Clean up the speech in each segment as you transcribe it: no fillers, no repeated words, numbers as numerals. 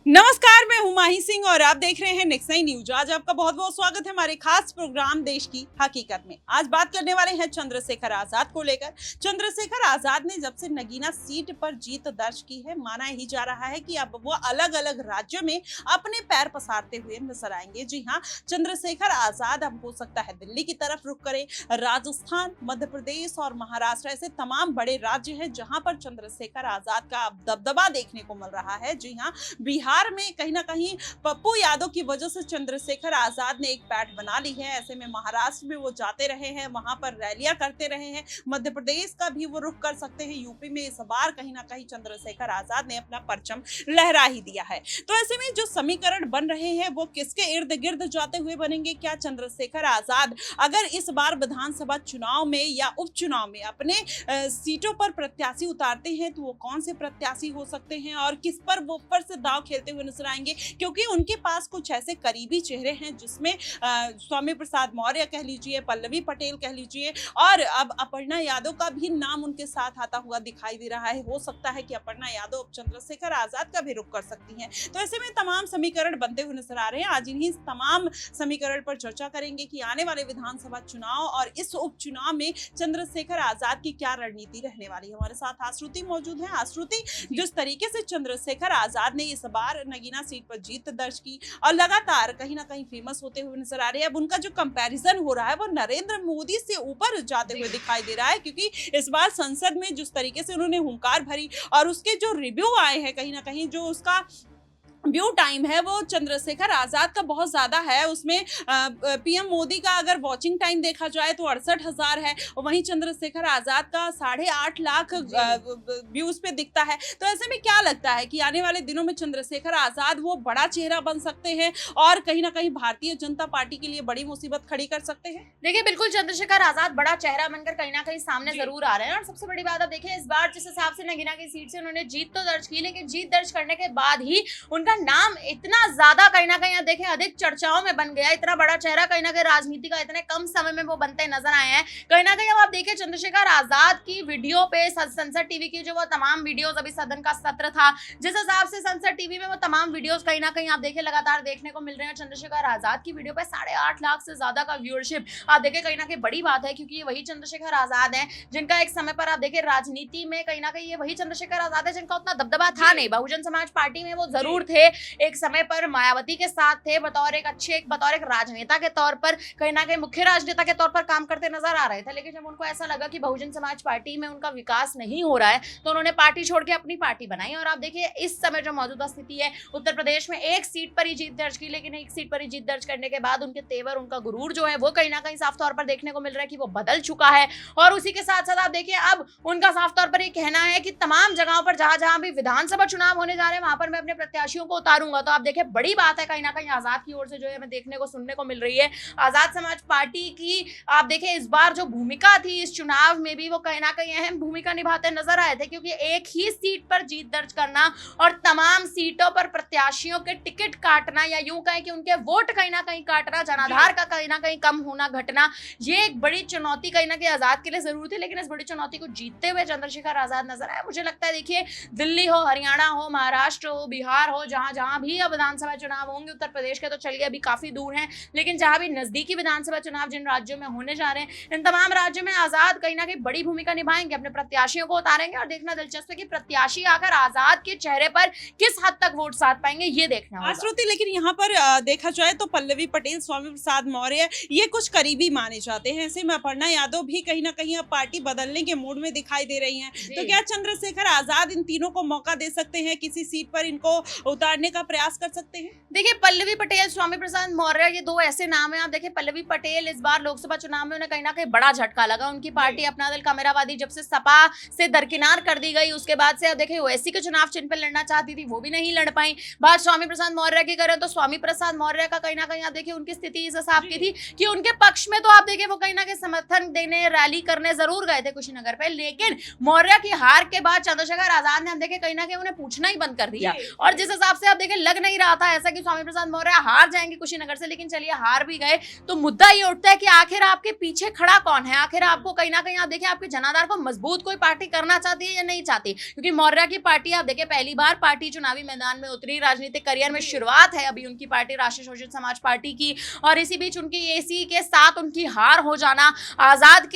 नमस्कार, मैं हूं माही सिंह और आप देख रहे हैं नेक्स्ट नाइन न्यूज। आज आपका बहुत बहुत स्वागत है हमारे खास प्रोग्राम देश की हकीकत में। आज बात करने वाले हैं चंद्रशेखर आजाद को लेकर। चंद्रशेखर आजाद ने जब से नगीना सीट पर जीत दर्ज की है, माना ही जा रहा है कि अब वो अलग अलग राज्यों में अपने पैर पसारते हुए नजर आएंगे। जी हाँ, चंद्रशेखर आजाद अब हो सकता है दिल्ली की तरफ रुख करें। राजस्थान, मध्य प्रदेश और महाराष्ट्र ऐसे तमाम बड़े राज्य हैं जहां पर चंद्रशेखर आजाद का अब दबदबा देखने को मिल रहा है। जी हाँ, बिहार में कहीं ना कहीं पप्पू यादव की वजह से चंद्रशेखर आजाद ने एक पैठ बना ली है। ऐसे में महाराष्ट्र में वो जाते रहे हैं, वहां पर रैलियां करते रहे हैं। मध्य प्रदेश का भी वो रुख कर सकते हैं। यूपी में इस बार कहीं ना कहीं चंद्रशेखर आजाद ने अपना परचम लहरा ही दिया है। तो ऐसे में जो समीकरण बन रहे हैं वो किसके इर्द गिर्द जाते हुए बनेंगे? क्या चंद्रशेखर आजाद अगर इस बार विधानसभा चुनाव में या उपचुनाव में अपने सीटों पर प्रत्याशी उतारते हैं तो वो कौन से प्रत्याशी हो सकते हैं और किस पर वो फिर से दांव खेलते हुए नजर आएंगे? क्योंकि उनके पास कुछ ऐसे करीबी चेहरे हैं जिसमें स्वामी प्रसाद मौर्य कह लीजिए, पल्लवी पटेल कह लीजिए, और अब अपर्णा यादव का भी नाम उनके साथ आता हुआ दिखाई दे रहा है। हो सकता है कि अपर्णा यादव अब चंद्रशेखर आजाद का भी रुख कर सकती हैं। तो ऐसे में तमाम समीकरण बनते हुए नजर आ रहे हैं। आज इन्हीं तमाम समीकरण पर चर्चा करेंगे कि आने वाले विधानसभा चुनाव और इस उपचुनाव में चंद्रशेखर आजाद की क्या रणनीति रहने वाली है। हमारे साथ आश्रुति मौजूद है। आश्रुति, जिस तरीके से चंद्रशेखर आजाद ने इस बार नगीना सीट पर जीत दर्ज की और लगातार कहीं ना कहीं फेमस होते हुए नजर आ रहे हैं, अब उनका जो कंपैरिजन हो रहा है वो नरेंद्र मोदी से ऊपर जाते हुए दिखाई दे रहा है। क्योंकि इस बार संसद में जिस तरीके से उन्होंने हुंकार भरी और उसके जो रिव्यू आए हैं, कहीं ना कहीं जो उसका व्यू टाइम है वो चंद्रशेखर आजाद का बहुत ज्यादा है। उसमें पीएम मोदी का अगर वॉचिंग टाइम देखा जाए तो 68,000 है, वहीं चंद्रशेखर आजाद का 8.5 लाख व्यूज पे दिखता है। तो ऐसे में क्या लगता है कि आने वाले दिनों में चंद्रशेखर आजाद वो बड़ा चेहरा बन सकते हैं और कहीं ना कहीं भारतीय जनता पार्टी के लिए बड़ी मुसीबत खड़ी कर सकते हैं? देखिए, बिल्कुल चंद्रशेखर आजाद बड़ा चेहरा बनकर कहीं ना कहीं सामने जरूर आ रहे हैं। और सबसे बड़ी बात आप देखिए, इस बार जिस हिसाब से नगीना की सीट से उन्होंने जीत तो दर्ज की, लेकिन जीत दर्ज करने के बाद ही उनका नाम इतना ज्यादा कहीं ना कहीं देखें अधिक चर्चाओं में बन गया। इतना बड़ा चेहरा कहीं ना कहीं राजनीति का इतने कम समय में वो बनते नजर आए हैं। कहीं ना कहीं अब आप देखिए, चंद्रशेखर आजाद की वीडियो पे संसद टीवी की जो वो तमाम वीडियोस, अभी सदन का सत्र था, जिस हिसाब से संसद टीवी में वो तमाम वीडियोस कहीं ना कहीं आप देखिए लगातार देखने को मिल रहे हैं। चंद्रशेखर आजाद की वीडियो पे 8.5 लाख से ज्यादा का व्यूअरशिप आप देखिए, कहीं ना कहीं बड़ी बात है। क्योंकि ये वही चंद्रशेखर आजाद है जिनका एक समय पर आप देखिए राजनीति में कहीं ना कहीं ये वही चंद्रशेखर आजाद है जिनका उतना दबदबा था नहीं। बहुजन समाज पार्टी में वो जरूर थे, एक समय पर मायावती के साथ थे, बतौर एक राजनेता के तौर पर, कहीं ना कहीं मुख्य राजनेता के तौर पर काम करते नजर आ रहे थे। लेकिन जब उनको ऐसा लगा कि बहुजन समाज पार्टी में उनका विकास नहीं हो रहा है तो उन्होंने पार्टी छोड़ के अपनी पार्टी बनाई। और आप देखिए इस समय जो मौजूदा स्थिति है, उत्तर प्रदेश में एक सीट पर ही जीत दर्ज की, लेकिन एक सीट पर ही जीत दर्ज करने के बाद उनके तेवर, उनका गुरूर जो है वो कहीं ना कहीं साफ तौर पर देखने को मिल रहा है कि वो बदल चुका है। और उसी के साथ साथ आप देखिए, अब उनका साफ तौर पर यह कहना है कि तमाम जगहों पर जहां जहां भी विधानसभा चुनाव होने जा रहे हैं वहां पर मैं अपने प्रत्याशियों को उतारूंगा। तो आप देखिए, बड़ी बात है कहीं ना कहीं आजाद की ओर से जो है हमें देखने को सुनने को मिल रही है। आजाद समाज पार्टी की आप देखिए इस बार जो भूमिका थी इस चुनाव में भी, वो कहीं ना कहीं अहम भूमिका निभाते नजर आए थे। क्योंकि एक ही सीट पर जीत दर्ज करना और तमाम सीटों पर प्रत्याशियों के टिकट काटना, या यूं कहें कि उनके वोट कहीं ना कहीं काटना, जनाधार का कहीं ना कहीं कम होना, घटना, ये एक बड़ी चुनौती कहीं ना कहीं आजाद के लिए जरूर थी। लेकिन इस बड़ी चुनौती को जीतते हुए चंद्रशेखर आजाद नजर आए। मुझे लगता है देखिए, दिल्ली हो, हरियाणा हो, महाराष्ट्र हो, बिहार हो, जहां जहां भी अब विधानसभा चुनाव होंगे, उत्तर प्रदेश के तो चलिए अभी काफी दूर हैं, लेकिन जहां भी नजदीकी विधानसभा चुनाव जिन राज्यों में होने जा रहे हैं, इन तमाम राज्यों में आजाद कहीं ना कहीं बड़ी भूमिका निभाएंगे, अपने प्रत्याशियों को उतारेंगे। और देखना दिलचस्प है कि प्रत्याशी आकर आजाद के चेहरे पर किस हद तक वोट साध पाएंगे, ये देखना होगा। श्रुति, लेकिन यहाँ पर देखा जाए तो पल्लवी पटेल, स्वामी प्रसाद मौर्य ये कुछ करीबी माने जाते हैं। ऐसे में अपर्णा यादव भी कहीं ना कहीं अब पार्टी बदलने के मूड में दिखाई दे रही हैं। तो क्या चंद्रशेखर आजाद इन तीनों को मौका दे सकते हैं, किसी सीट पर इनको उतारने का प्रयास कर सकते हैं? देखिए, पल्लवी पटेल, स्वामी प्रसाद मौर्य, ये दो ऐसे नाम हैं। आप देखिए, पल्लवी पटेल इस बार लोकसभा चुनाव में उन्हें कहीं ना कहीं बड़ा झटका लगा। उनकी पार्टी अपना दल कामेरावादी जब से सपा से दरकिनार कर दी गई, उसके बाद से अब देखिए ओवैसी के चुनाव चिन्ह पर लड़ना चाहती थी, वो भी नहीं लड़ पाई। बात स्वामी प्रसाद मौर्य की करें तो स्वामी प्रसाद मौर्य का कहीं ना कहीं आप देखिए उनकी स्थिति इस हिसाब की थी कि उनके पक्ष में तो आप देखिए वो कहीं ना कहीं समर्थन देने, रैली करने जरूर गए थे कुशीनगर पे। लेकिन मौर्य की हार के बाद चंद्रशेखर आजाद ने हम देखे कहीं ना कहीं उन्हें पूछना ही बंद कर दिया। और जिस हिसाब से अब देखिए लग नहीं रहा था ऐसा कि स्वामी प्रसाद मौर्य हार जाएंगे कुशीनगर से, लेकिन चलिए हार भी गए। तो मुद्दा ये उठता है कि आखिर आपके पीछे खड़ा कौन है, आखिर आपको कहीं ना कहीं आप देखिए आपके जनाधार को मजबूत कोई पार्टी करना चाहती है या नहीं चाहती, क्योंकि मौर्य की पार्टी आप देखिए पहली बार पार्टी चुनावी मैदान में उतरी, राजनीतिक करियर में शुरुआत है अभी उनकी पार्टी राष्ट्रीय शोषित समाज पार्टी की, और इसी बीच उनकी एसी के साथ उनकी हार हो जाना, आजाद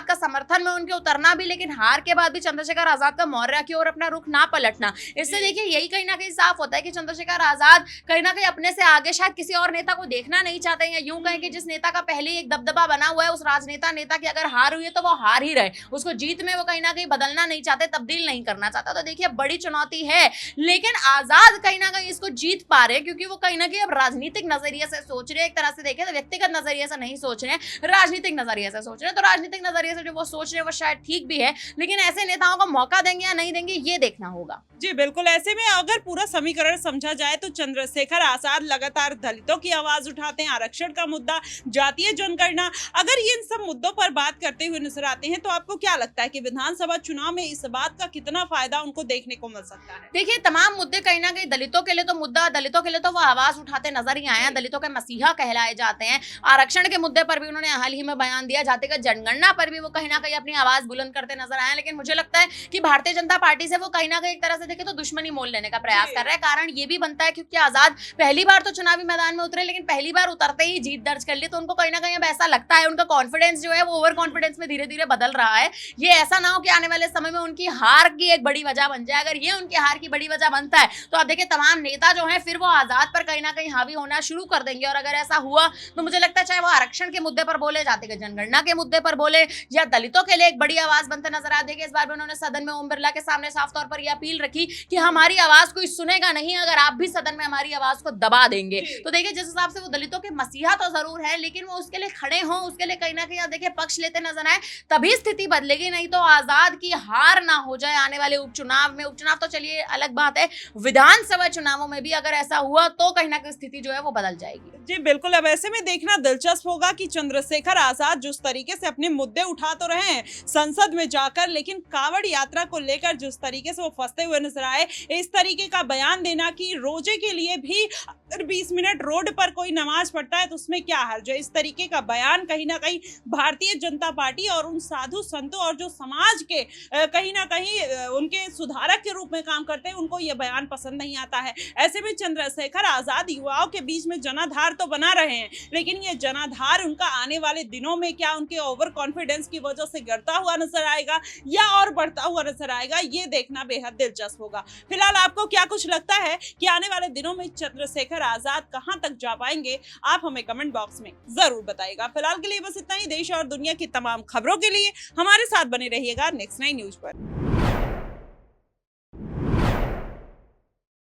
का समर्थन में उनके उतरना भी, लेकिन हार के बाद भी चंद्रशेखर आजाद का मौर्य की ओर अपना रुख ना पलटना। इससे देखिए यही कहीं ना कहीं साफ होता है कि चंद्रशेखर आजाद कहीं ना कहीं अपने से आगे शायद किसी और नेता को देखना नहीं चाहते हैं, या यूं कहें कि जिस नेता का पहले एक दबदबा बना हुआ है उस नेता की अगर हार हुई है तो वो हार ही रहे, उसको जीत में वो कहीं ना कहीं बदलना नहीं चाहते, तब्दील नहीं करना चाहता। तो देखिए बड़ी चुनौती है, लेकिन आजाद कहीं ना कहीं इसको जीत पा रहे हैं, क्योंकि वो कहीं ना कहीं अब राजनीतिक नजरिए से सोच रहे हैं। एक तरह से देखें तो व्यक्तिगत नजरिए से नहीं सोच रहे हैं, राजनीतिक नजरिए से सोच रहे हैं। तो राजनीतिक नजरिए से जो वो सोच रहे हैं वो शायद ठीक भी है, लेकिन ऐसे नेताओं को मौका देंगे या नहीं देंगे ये देखना होगा। जी बिल्कुल, ऐसे में अगर पूरा समीकरण समझा जाए तो चंद्रशेखर आजाद लगातार दलितों की आवाज उठाते हैं, आरक्षण का मुद्दा, जातीय जनगणना, अगर ये इन सब मुद्दों पर बात करते हुए नजर आते हैं तो आपको क्या लगता है कि विधानसभा चुनाव में इस बात का कितना फायदा उनको देखने को मिल सकता है? देखिए तमाम मुद्दे कहीं ना कहीं दलितों के लिए तो मुद्दा, दलितों के लिए तो वो आवाज उठाते नजर ही आए हैं, दलितों के मसीहा कहलाए जाते हैं। आरक्षण के मुद्दे पर भी उन्होंने हाल ही में बयान दिया, जातिगत जनगणना पर भी वो कहीं ना कहीं अपनी आवाज बुलंद करते नजर आए। लेकिन मुझे लगता है कि भारतीय जनता पार्टी से वो कहीं ना कहीं एक तरह से देखे तो दुश्मनी मोल लेने का प्रयास कर रहे हैं। कारण ये भी बनता है क्योंकि आजाद पहली बार तो चुनावी मैदान में उतरे, लेकिन पहली बार उतरते ही जीत दर्ज कर ली, तो उनको कहीं ना कहीं अब ऐसा लगता है, उनका कॉन्फिडेंस जो है वो ओवर कॉन्फिडेंस में धीरे धीरे बदल रहा है। ये ऐसा ना हो कि आने वाले समय में उनकी हार की एक बड़ी वजह बन जाए। अगर ये उनकी हार की बड़ी वजह बनता है तो आप देखिए तमाम नेता जो है फिर वो आजाद पर कहीं ना कहीं हावी होना शुरू कर देंगे। और अगर ऐसा हुआ तो मुझे लगता है चाहे वो आरक्षण के मुद्दे पर बोले, जातिगत जनगणना के मुद्दे पर बोले, या दलितों के लिए एक बड़ी आवाज बनते नजर आ देगी। इस बार भी उन्होंने सदन में ओम बिरला के सामने साफ तौर पर यह अपील रखी कि हमारी आवाज कोई सुनेगा नहीं अगर आप भी सदन में हमारी आवाज को दबा देंगे। तो देखिए जिस हिसाब से वो दलितों के मसीहा तो जरूर है, लेकिन वो उसके लिए खड़े हों, उसके लिए कहीं ना कहीं देखिए पक्ष लेते नजर आए, तभी स्थिति बदलेगी। नहीं तो आजाद की हार ना हो जाए आने वाले उपचुनाव में। उपचुनाव तो चलिए अलग बात है, विधानसभा चुनावों में भी अगर ऐसा हुआ तो कहीं ना कहीं स्थिति जो है वो बदल जाएगी। जी बिल्कुल, अब ऐसे में देखना दिलचस्प होगा कि चंद्रशेखर आजाद जिस तरीके से अपने मुद्दे उठा तो रहे हैं संसद में जाकर, लेकिन कांवड़ यात्रा को लेकर जिस तरीके से वो फंसते हुए नजर आए, इस तरीके का बयान देना कि रोजे के लिए भी अगर 20 मिनट रोड पर कोई नमाज पढ़ता है तो उसमें क्या हर्ज है, इस तरीके का बयान कहीं ना कहीं भारतीय जनता पार्टी और उन साधु संतों और जो समाज के कहीं ना कहीं उनके सुधारक के रूप में काम करते हैं, उनको ये बयान पसंद नहीं आता है। ऐसे में चंद्रशेखर आजाद युवाओं के बीच में जनाधार तो बना रहे हैं, लेकिन ये जनाधार उनका आने वाले दिनों में क्या उनके ओवर कॉन्फिडेंस की वजह से गिरता हुआ नजर आएगा या और बढ़ता हुआ नजर आएगा, ये देखना बेहद दिलचस्प होगा। फिलहाल आपको क्या कुछ लगता है कि आने वाले दिनों में चंद्रशेखर आजाद कहां तक जा पाएंगे, आप हमें कमेंट बॉक्स में जरूर बताइएगा। फिलहाल के लिए बस इतना ही। देश और दुनिया की तमाम खबरों के लिए हमारे साथ बने रहिएगा नेक्स्ट 9 न्यूज पर।